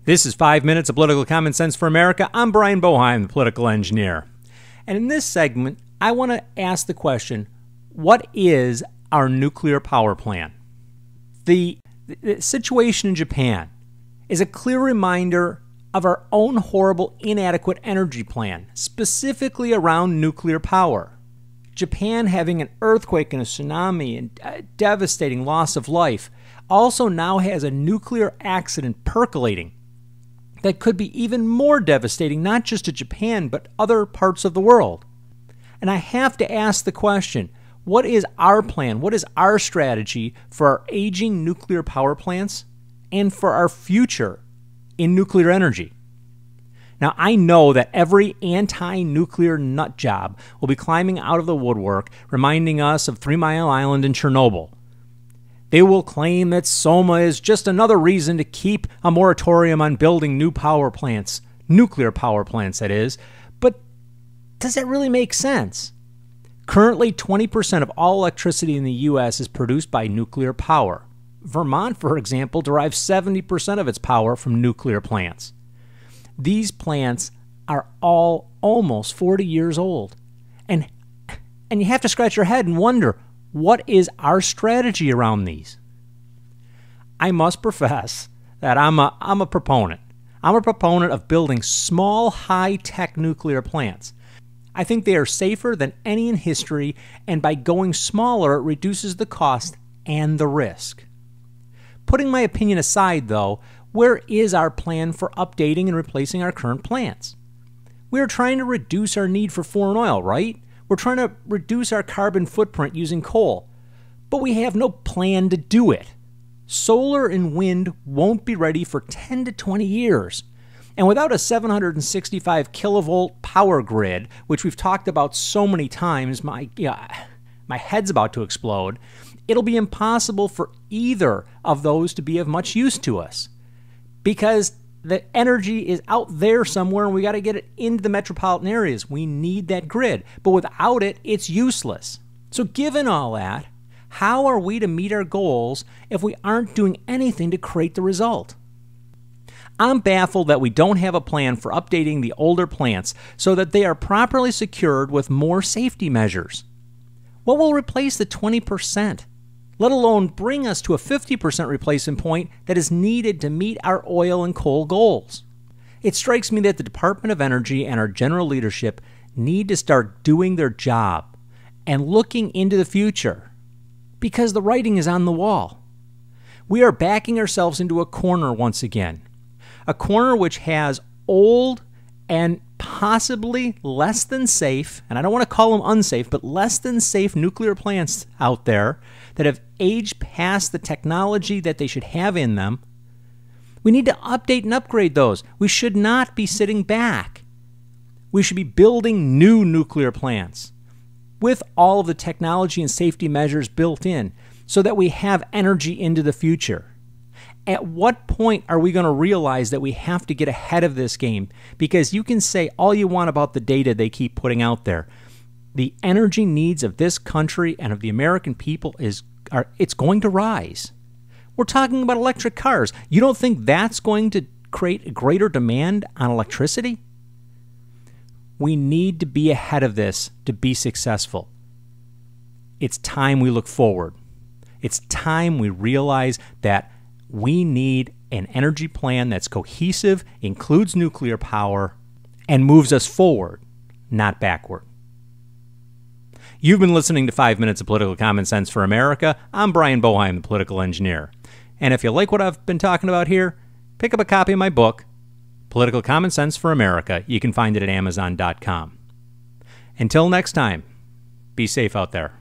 This is 5 Minutes of Political Common Sense for America. I'm Brian Boeheim, the political engineer. And in this segment, I want to ask the question, what is our nuclear power plan? The situation in Japan is a clear reminder of our own horrible, inadequate energy plan, specifically around nuclear power. Japan having an earthquake and a tsunami and a devastating loss of life also now has a nuclear accident percolating that could be even more devastating, not just to Japan, but other parts of the world. And I have to ask the question, what is our plan? What is our strategy for our aging nuclear power plants and for our future in nuclear energy? Now, I know that every anti-nuclear nut job will be climbing out of the woodwork, reminding us of 3 Mile Island and Chernobyl. They will claim that SOMA is just another reason to keep a moratorium on building new power plants, nuclear power plants, that is. But does that really make sense? Currently, 20% of all electricity in the U.S. is produced by nuclear power. Vermont, for example, derives 70% of its power from nuclear plants. These plants are all almost 40 years old. And you have to scratch your head and wonder, what is our strategy around these? I must profess that I'm a proponent. I'm a proponent of building small, high-tech nuclear plants. I think they are safer than any in history, and by going smaller, it reduces the cost and the risk. Putting my opinion aside, though, where is our plan for updating and replacing our current plants? We are trying to reduce our need for foreign oil, right? We're trying to reduce our carbon footprint using coal, but we have no plan to do it. Solar and wind won't be ready for 10 to 20 years. And without a 765 kilovolt power grid, which we've talked about so many times, my head's about to explode, it'll be impossible for either of those to be of much use to us. Because the energy is out there somewhere and we got to get it into the metropolitan areas. We need that grid. But without it, it's useless. So given all that, how are we to meet our goals if we aren't doing anything to create the result? I'm baffled that we don't have a plan for updating the older plants so that they are properly secured with more safety measures. What will replace the 20%? Let alone bring us to a 50% replacement point that is needed to meet our oil and coal goals. It strikes me that the Department of Energy and our general leadership need to start doing their job and looking into the future, because the writing is on the wall. We are backing ourselves into a corner once again, a corner which has old and possibly less than safe, and I don't want to call them unsafe, but less than safe nuclear plants out there that have aged past the technology that they should have in them. We need to update and upgrade those. We should not be sitting back. We should be building new nuclear plants with all of the technology and safety measures built in so that we have energy into the future. At what point are we going to realize that we have to get ahead of this game? Because you can say all you want about the data they keep putting out there. The energy needs of this country and of the American people it's going to rise. We're talking about electric cars. You don't think that's going to create a greater demand on electricity? We need to be ahead of this to be successful. It's time we look forward. It's time we realize that we need an energy plan that's cohesive, includes nuclear power, and moves us forward, not backward. You've been listening to 5 Minutes of Political Common Sense for America. I'm Brian Boeheim, the political engineer. And if you like what I've been talking about here, pick up a copy of my book, Political Common Sense for America. You can find it at Amazon.com. Until next time, be safe out there.